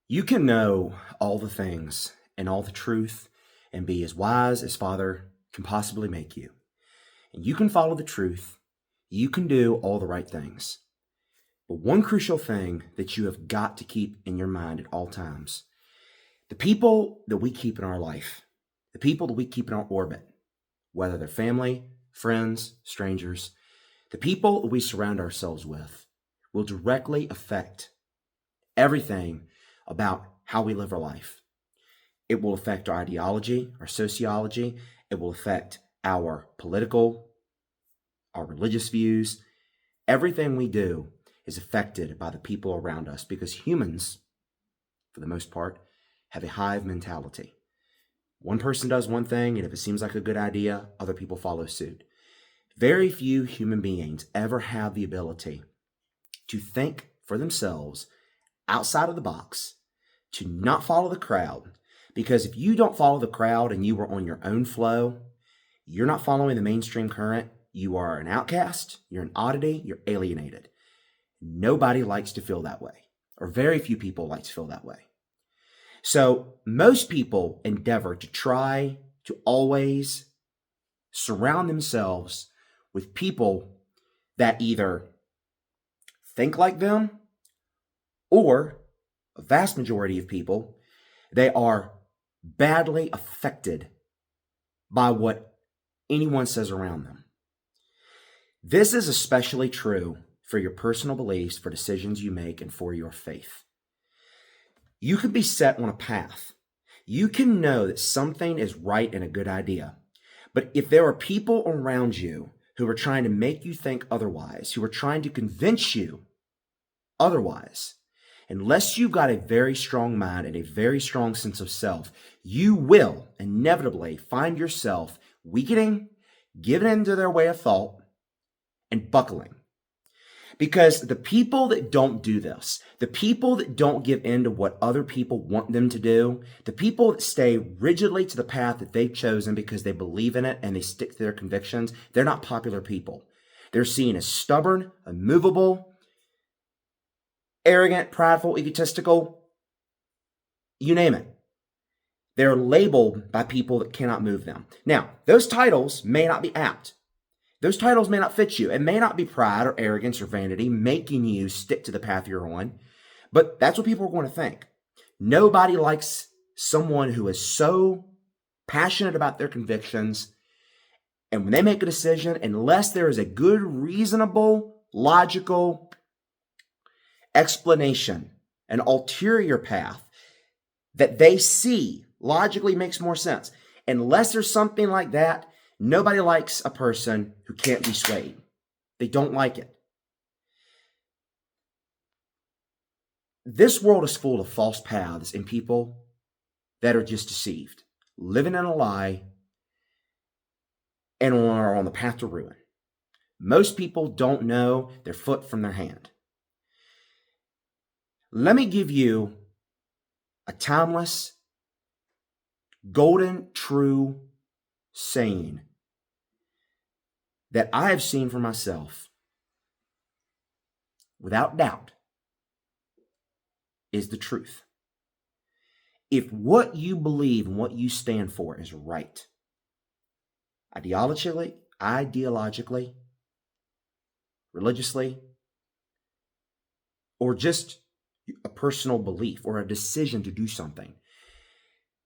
You can know all the things and all the truth and be as wise as Father can possibly make you. And you can follow the truth. You can do all the right things. But one crucial thing that you have got to keep in your mind at all times, the people that we keep in our life, the people that we keep in our orbit, whether they're family, friends, strangers, the people that we surround ourselves with will directly affect everything about how we live our life. It will affect our ideology, our sociology. It will affect our political, our religious views. Everything we do is affected by the people around us because humans, for the most part, have a hive mentality. One person does one thing, and if it seems like a good idea, other people follow suit. Very few human beings ever have the ability to think for themselves outside of the box, to not follow the crowd. Because if you don't follow the crowd and you are on your own flow, you're not following the mainstream current. You are an outcast, you're an oddity, you're alienated. Nobody likes to feel that way, or very few people like to feel that way. So most people endeavor to try to always surround themselves with people that either think like them, or a vast majority of people, they are badly affected by what anyone says around them. This is especially true for your personal beliefs, for decisions you make, and for your faith. You can be set on a path. You can know that something is right and a good idea. But if there are people around you who are trying to make you think otherwise, who are trying to convince you otherwise, unless you've got a very strong mind and a very strong sense of self, you will inevitably find yourself weakening, giving in to their way of thought, and buckling. Because the people that don't do this, the people that don't give in to what other people want them to do, the people that stay rigidly to the path that they've chosen because they believe in it and they stick to their convictions, they're not popular people. They're seen as stubborn, immovable, arrogant, prideful, egotistical, you name it. They're labeled by people that cannot move them. Now, those titles may not be apt. Those titles may not fit you. It may not be pride or arrogance or vanity making you stick to the path you're on, but that's what people are going to think. Nobody likes someone who is so passionate about their convictions, and when they make a decision, unless there is a good, reasonable, logical explanation, an ulterior path that they see logically makes more sense. Unless there's something like that, nobody likes a person who can't be swayed. They don't like it. This world is full of false paths and people that are just deceived, living in a lie, and are on the path to ruin. Most people don't know their foot from their hand. Let me give you a timeless, golden, true saying that I have seen for myself, without doubt, is the truth. If what you believe and what you stand for is right, ideologically, religiously, or just a personal belief or a decision to do something,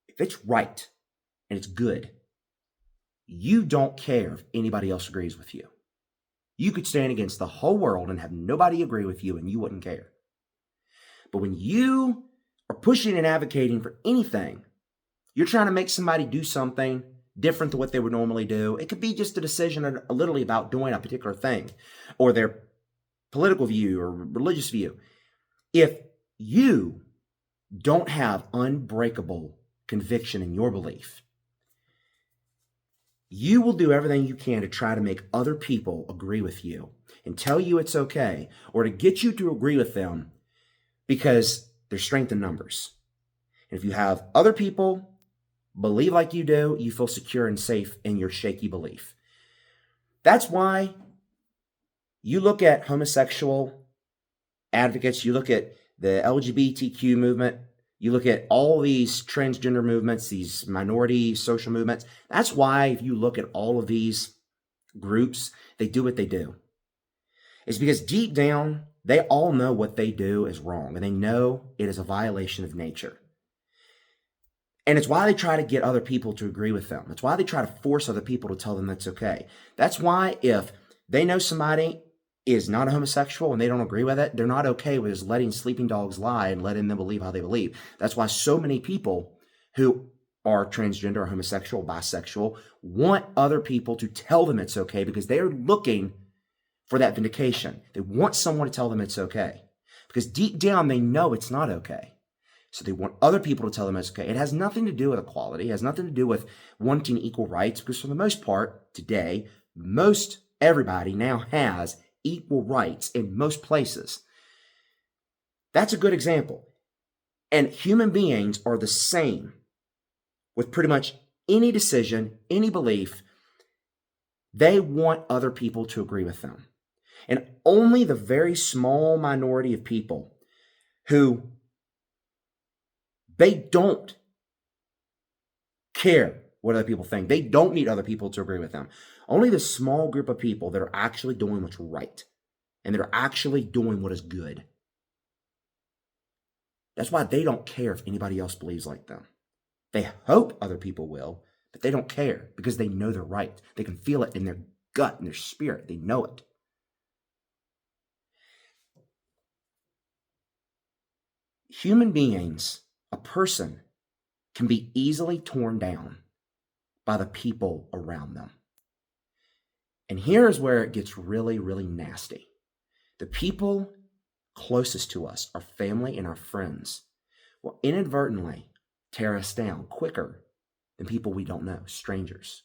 if it's right and it's good, you don't care if anybody else agrees with you. You could stand against the whole world and have nobody agree with you and you wouldn't care. But when you are pushing and advocating for anything, you're trying to make somebody do something different than what they would normally do. It could be just a decision literally about doing a particular thing or their political view or religious view. If you don't have unbreakable conviction in your belief, you will do everything you can to try to make other people agree with you and tell you it's okay, or to get you to agree with them because there's strength in numbers. And if you have other people believe like you do, you feel secure and safe in your shaky belief. That's why you look at homosexual advocates, you look at the LGBTQ movement, You look at all these transgender movements, these minority social movements. That's why if you look at all of these groups, they do what they do. It's because deep down, they all know what they do is wrong, and they know it is a violation of nature. And it's why they try to get other people to agree with them. It's why they try to force other people to tell them that's okay. That's why if they know somebody is not a homosexual and they don't agree with it, they're not okay with just letting sleeping dogs lie and letting them believe how they believe. That's why so many people who are transgender or homosexual, bisexual, want other people to tell them it's okay because they are looking for that vindication. They want someone to tell them it's okay because deep down they know it's not okay. So they want other people to tell them it's okay. It has nothing to do with equality. It has nothing to do with wanting equal rights because for the most part today, most everybody now has equal rights in most places. That's a good example. And human beings are the same with pretty much any decision, any belief. They want other people to agree with them. And only the very small minority of people who they don't care what other people think. They don't need other people to agree with them. Only the small group of people that are actually doing what's right and that are actually doing what is good. That's why they don't care if anybody else believes like them. They hope other people will, but they don't care because they know they're right. They can feel it in their gut, in their spirit. They know it. Human beings, a person, can be easily torn down by the people around them. And here's where it gets really, really nasty. The people closest to us, our family and our friends, will inadvertently tear us down quicker than people we don't know, strangers.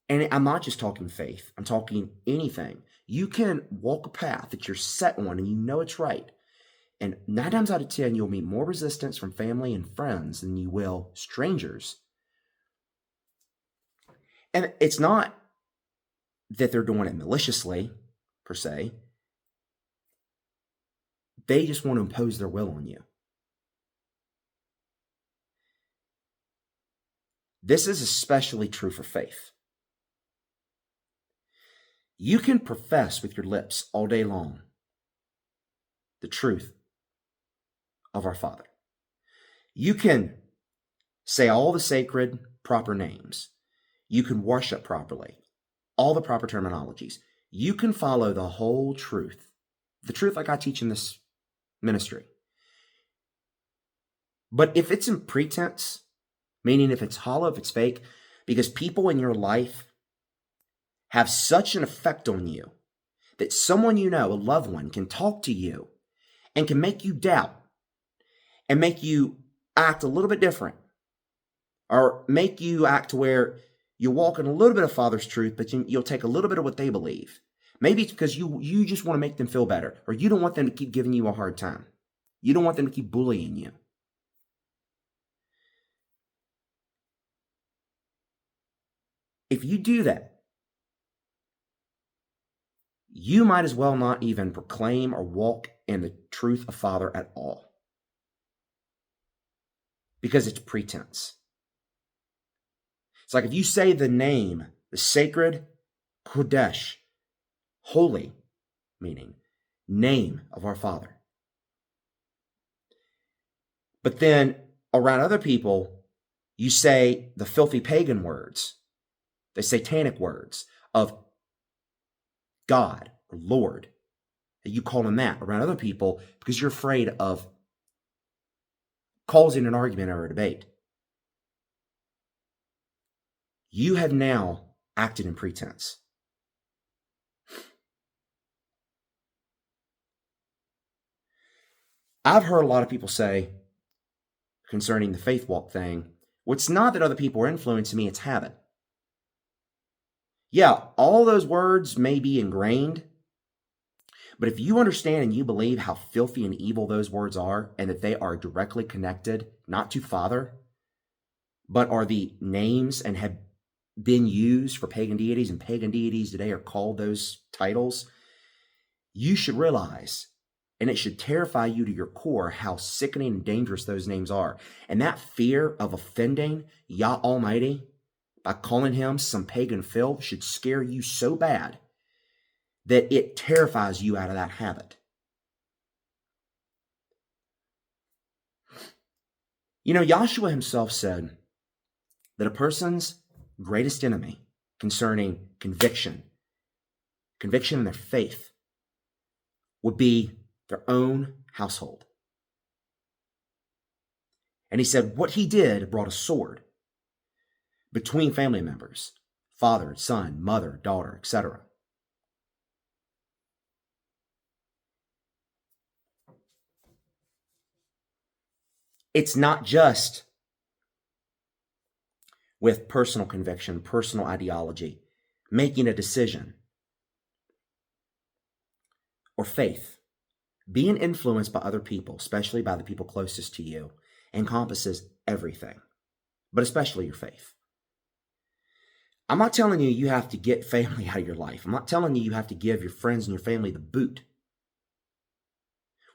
And I'm not just talking faith, I'm talking anything. You can walk a path that you're set on and you know it's right. And 9 times out of 10, you'll meet more resistance from family and friends than you will strangers. And it's not that they're doing it maliciously, per se. They just want to impose their will on you. This is especially true for faith. You can profess with your lips all day long the truth of our Father. You can say all the sacred, proper names. You can worship properly, all the proper terminologies. You can follow the whole truth, the truth like I teach in this ministry. But if it's in pretense, meaning if it's hollow, if it's fake, because people in your life have such an effect on you that someone you know, a loved one, can talk to you and can make you doubt and make you act a little bit different or make you act to where you walk in a little bit of Father's truth, but you'll take a little bit of what they believe. Maybe it's because you just want to make them feel better, or you don't want them to keep giving you a hard time. You don't want them to keep bullying you. If you do that, you might as well not even proclaim or walk in the truth of Father at all. Because it's pretense. It's like if you say the name, the sacred Kodesh, holy, meaning name of our Father. But then around other people, you say the filthy pagan words, the satanic words of God or Lord. You call him that around other people because you're afraid of causing an argument or a debate. You have now acted in pretense. I've heard a lot of people say concerning the faith walk thing, well, it's not that other people are influencing me, it's habit. Yeah, all those words may be ingrained, but if you understand and you believe how filthy and evil those words are and that they are directly connected, not to Father, but are the names and have been used for pagan deities, and pagan deities today are called those titles, you should realize And it should terrify you to your core how sickening and dangerous those names are. And that fear of offending Yah Almighty by calling him some pagan filth should scare you so bad that it terrifies you out of that habit. You know, Yahshua himself said that a person's greatest enemy concerning conviction in their faith, would be their own household. And he said what he did brought a sword between family members, father, son, mother, daughter, etc. It's not just with personal conviction, personal ideology, making a decision, or faith. Being influenced by other people, especially by the people closest to you, encompasses everything, but especially your faith. I'm not telling you you have to get family out of your life. I'm not telling you you have to give your friends and your family the boot.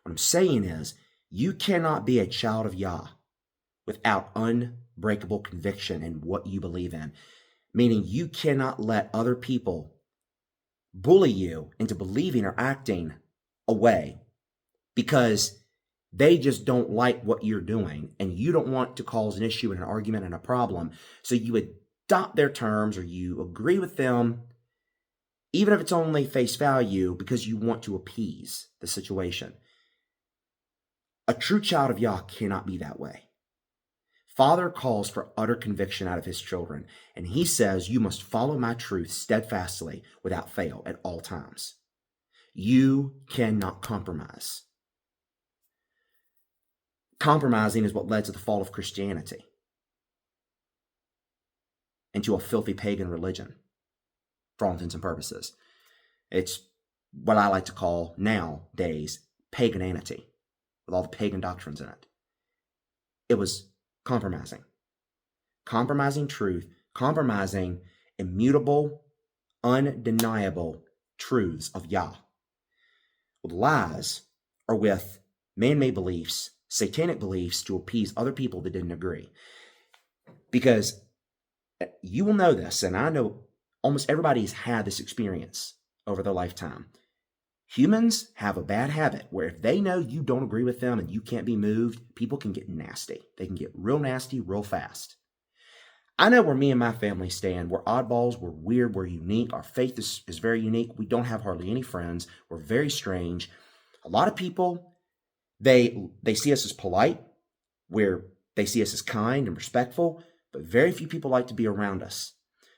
What I'm saying is you cannot be a child of Yah without unbreakable conviction in what you believe in, meaning you cannot let other people bully you into believing or acting a way because they just don't like what you're doing and you don't want to cause an issue and an argument and a problem. So you adopt their terms or you agree with them, even if it's only face value, because you want to appease the situation. A true child of Yah cannot be that way. Father calls for utter conviction out of his children, and he says, you must follow my truth steadfastly without fail at all times. You cannot compromise. Compromising is what led to the fall of Christianity into a filthy pagan religion, for all intents and purposes. It's what I like to call nowadays paganity, with all the pagan doctrines in it. It was compromising truth, compromising immutable, undeniable truths of Yah with lies or with man-made beliefs, satanic beliefs to appease other people that didn't agree. Because you will know this, and I know almost everybody's had this experience over their lifetime. Humans have a bad habit where if they know you don't agree with them and you can't be moved, people can get nasty. They can get real nasty real fast. I know where me and my family stand. We're oddballs, we're weird, we're unique. Our faith is very unique. We don't have hardly any friends. We're very strange. A lot of people, they see us as polite, where they see us as kind and respectful, but very few people like to be around us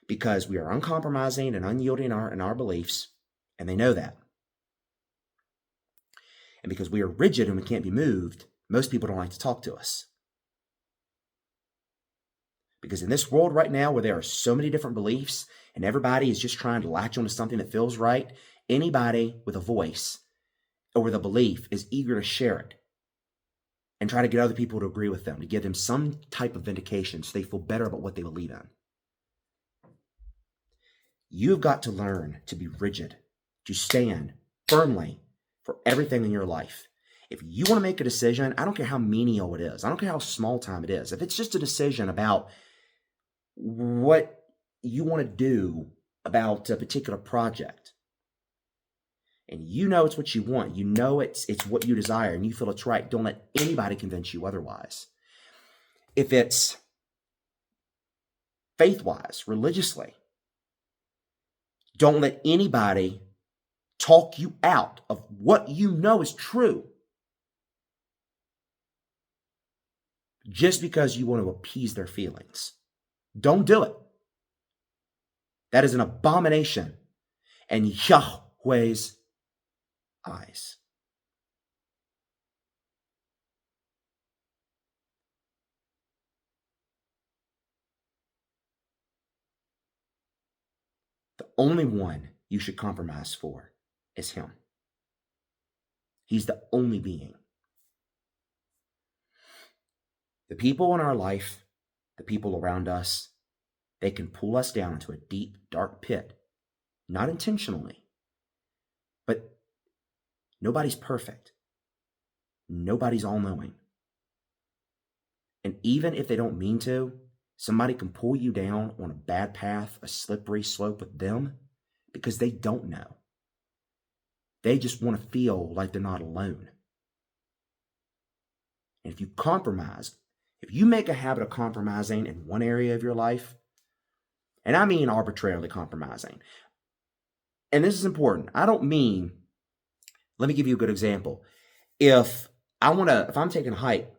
because we are uncompromising and unyielding in our beliefs, and they know that. And because we are rigid and we can't be moved, most people don't like to talk to us. Because in this world right now where there are so many different beliefs and everybody is just trying to latch onto something that feels right, anybody with a voice or with a belief is eager to share it and try to get other people to agree with them, to give them some type of vindication so they feel better about what they believe in. You've got to learn to be rigid, to stand firmly for everything in your life. If you want to make a decision, I don't care how menial it is. I don't care how small time it is. If it's just a decision about what you want to do about a particular project, and you know it's what you want, you know it's what you desire, and you feel it's right, don't let anybody convince you otherwise. If it's faith-wise, religiously, don't let anybody talk you out of what you know is true just because you want to appease their feelings. Don't do it. That is an abomination in Yahweh's eyes. The only one you should compromise for is him. He's the only being. The people in our life, the people around us, they can pull us down into a deep, dark pit, not intentionally, but nobody's perfect. Nobody's all-knowing. And even if they don't mean to, somebody can pull you down on a bad path, a slippery slope with them, because they don't know. They just want to feel like they're not alone. And if you compromise, if you make a habit of compromising in one area of your life, and I mean arbitrarily compromising, and this is important. I don't mean, let me give you a good example. If I'm taking a hike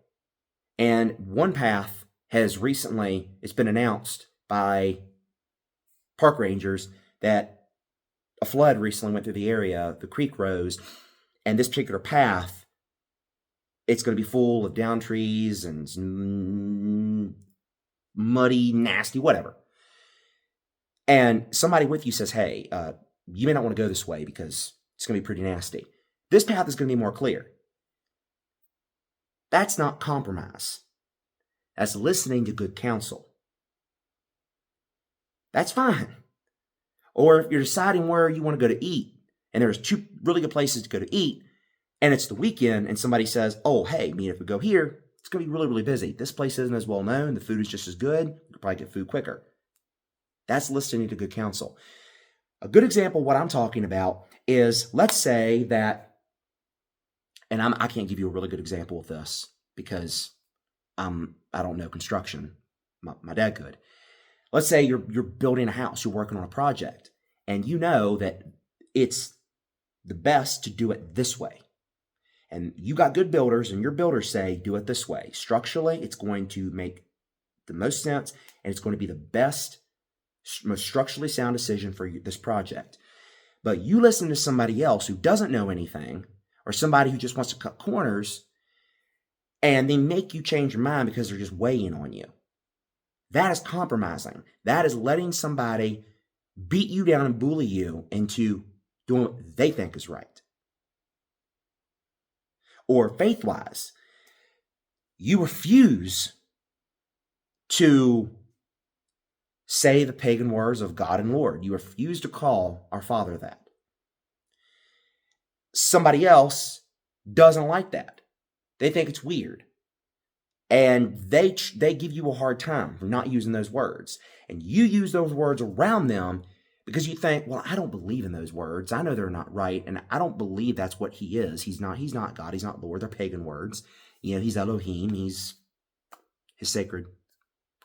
and one path has recently, it's been announced by park rangers that a flood recently went through the area, the creek rose, and this particular path, it's going to be full of down trees and muddy, nasty, whatever. And somebody with you says, hey, you may not want to go this way because it's going to be pretty nasty. This path is going to be more clear. That's not compromise. That's listening to good counsel. That's fine. Or if you're deciding where you want to go to eat, and there's 2 really good places to go to eat, and it's the weekend, and somebody says, oh, hey, if we go here, it's going to be really, really busy. This place isn't as well known. The food is just as good. You can probably get food quicker. That's listening to good counsel. A good example of what I'm talking about is, let's say that, and I can't give you a really good example of this because I don't know construction. My dad could. Let's say you're building a house, you're working on a project, and you know that it's the best to do it this way. And you got good builders, and your builders say, do it this way. Structurally, it's going to make the most sense, and it's going to be the best, most structurally sound decision for this project. But you listen to somebody else who doesn't know anything, or somebody who just wants to cut corners, and they make you change your mind because they're just weighing on you. That is compromising. That is letting somebody beat you down and bully you into doing what they think is right. Or faith-wise, you refuse to say the pagan words of God and Lord. You refuse to call our Father that. Somebody else doesn't like that. They think it's weird. And they give you a hard time for not using those words. And you use those words around them because you think, well, I don't believe in those words. I know they're not right. And I don't believe that's what he is. He's not God. He's not Lord. They're pagan words. He's Elohim. He's his sacred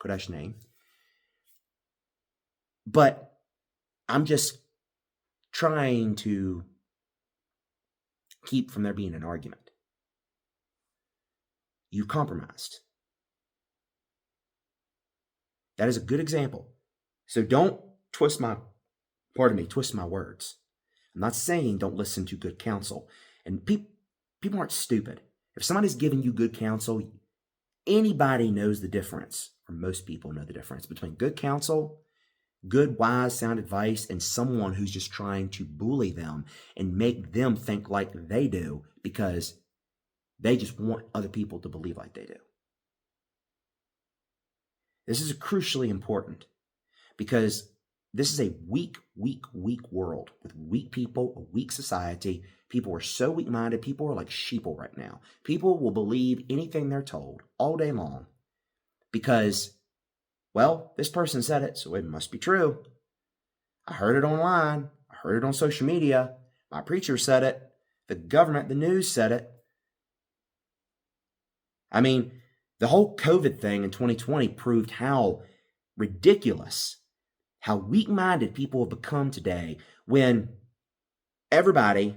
Kodesh name. But I'm just trying to keep from there being an argument. You compromised. That is a good example. So don't twist my words. I'm not saying don't listen to good counsel. And people aren't stupid. If somebody's giving you good counsel, anybody knows the difference, or most people know the difference between good counsel, good, wise, sound advice, and someone who's just trying to bully them and make them think like they do because they just want other people to believe like they do. This is crucially important because this is a weak world with weak people, a weak society. People are so weak-minded. People are like sheeple right now. People will believe anything they're told all day long because, well, this person said it, so it must be true. I heard it online. I heard it on social media. My preacher said it. The government, the news said it. I mean, the whole COVID thing in 2020 proved how ridiculous, how weak-minded people have become today when everybody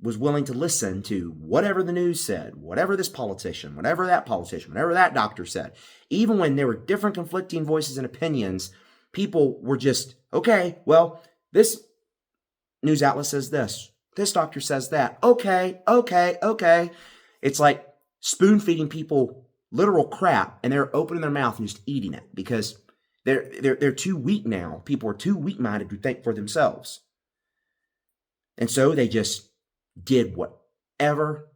was willing to listen to whatever the news said, whatever this politician, whatever that politician, whatever that doctor said. Even when there were different conflicting voices and opinions, people were just, okay, well, this news outlet says this. This doctor says that. Okay. It's like spoon-feeding people literal crap, and they're opening their mouth and just eating it because they're too weak now. People are too weak-minded to think for themselves. And so they just did whatever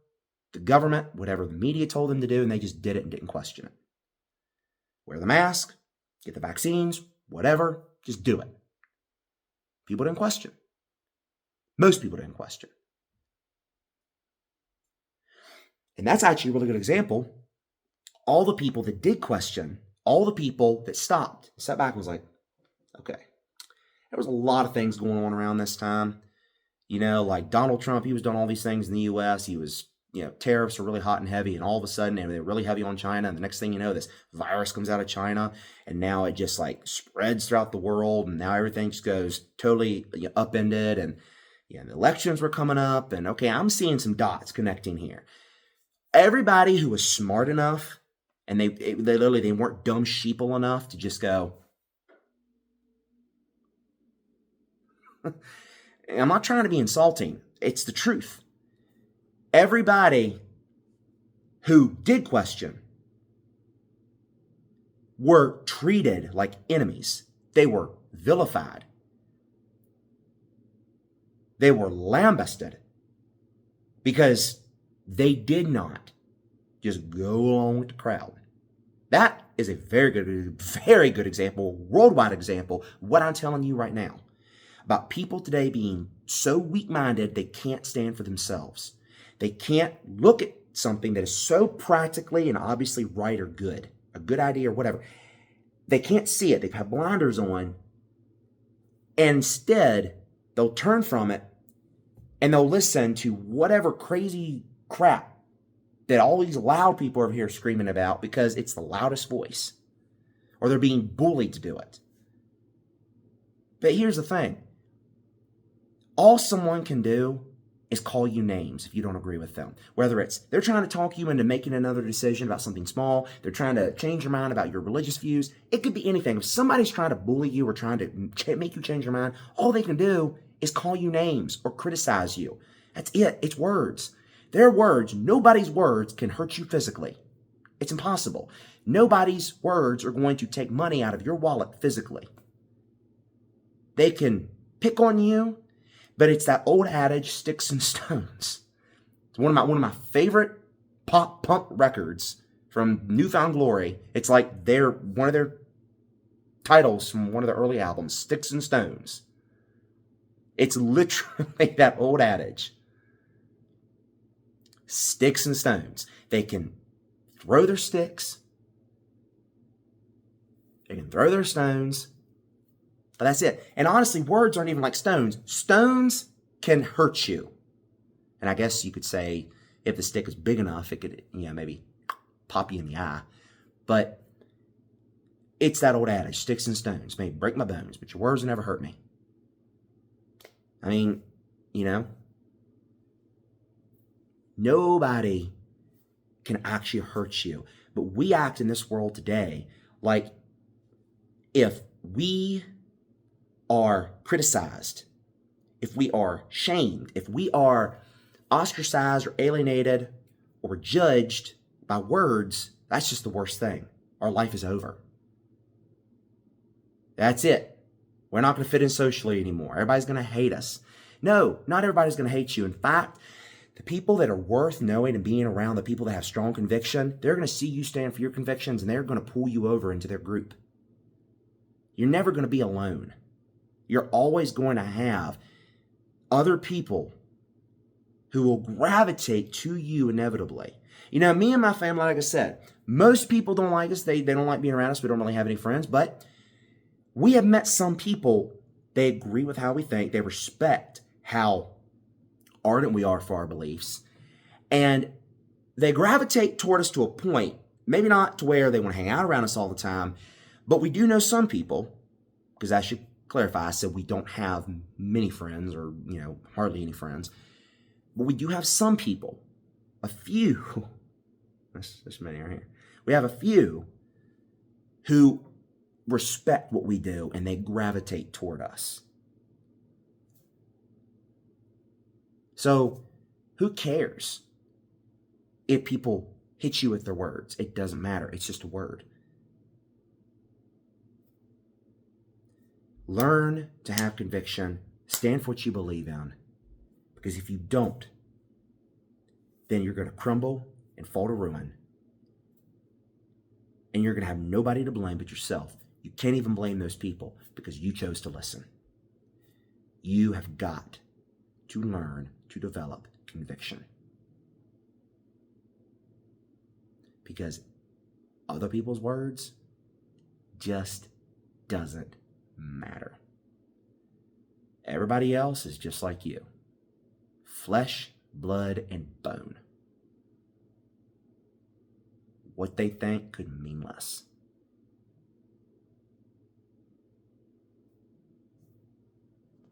the government, whatever the media told them to do, and they just did it and didn't question it. Wear the mask, get the vaccines, whatever, just do it. People didn't question. Most people didn't question. And that's actually a really good example. All the people that did question, all the people that stopped, sat back and was like, okay, there was a lot of things going on around this time. Like Donald Trump, he was doing all these things in the U.S. He was, tariffs are really hot and heavy, and all of a sudden, they're really heavy on China. And the next thing you know, this virus comes out of China, and now it just like spreads throughout the world, and now everything just goes totally upended. And the elections were coming up, and okay, I'm seeing some dots connecting here. Everybody who was smart enough, and they literally they weren't dumb sheeple enough to just go, I'm not trying to be insulting. It's the truth. Everybody who did question were treated like enemies. They were vilified. They were lambasted because they did not just go along with the crowd. That is a very good example, worldwide example of what I'm telling you right now about people today being so weak-minded they can't stand for themselves. They can't look at something that is so practically and obviously right or good, a good idea or whatever. They can't see it. They have blinders on. And instead, they'll turn from it and they'll listen to whatever crazy crap that all these loud people over here are screaming about because it's the loudest voice. Or they're being bullied to do it. But here's the thing. All someone can do is call you names if you don't agree with them. Whether it's they're trying to talk you into making another decision about something small, they're trying to change your mind about your religious views. It could be anything. If somebody's trying to bully you or trying to make you change your mind, all they can do is call you names or criticize you. That's it. It's words. Their words, nobody's words can hurt you physically. It's impossible. Nobody's words are going to take money out of your wallet physically. They can pick on you, but it's that old adage, sticks and stones. It's one of my favorite pop punk records from New Found Glory. It's like one of their titles from one of their early albums, Sticks and Stones. It's literally that old adage. Sticks and stones. They can throw their sticks. They can throw their stones. But that's it. And honestly, words aren't even like stones. Stones can hurt you. And I guess you could say if the stick is big enough, it could, maybe pop you in the eye. But it's that old adage, sticks and stones may break my bones, but your words will never hurt me. I mean, nobody can actually hurt you. But we act in this world today like if we are criticized, if we are shamed, if we are ostracized or alienated or judged by words, that's just the worst thing. Our life is over. That's it. We're not going to fit in socially anymore. Everybody's going to hate us. No, not everybody's going to hate you. In fact, the people that are worth knowing and being around, the people that have strong conviction, they're going to see you stand for your convictions and they're going to pull you over into their group. You're never going to be alone. You're always going to have other people who will gravitate to you inevitably. Me and my family, like I said, most people don't like us. They don't like being around us. We don't really have any friends. But we have met some people, they agree with how we think. They respect how ardent we are for our beliefs. And they gravitate toward us to a point, maybe not to where they want to hang out around us all the time, but we do know some people, because I should clarify, I said we don't have many friends or, hardly any friends. But we do have some people, a few, there's many right here. We have a few who respect what we do and they gravitate toward us. So who cares if people hit you with their words? It doesn't matter. It's just a word. Learn to have conviction. Stand for what you believe in. Because if you don't, then you're going to crumble and fall to ruin. And you're going to have nobody to blame but yourself. You can't even blame those people because you chose to listen. You have got to learn to develop conviction. because other people's words just doesn't matter. Everybody else is just like you. Flesh, blood, and bone. What they think could mean less.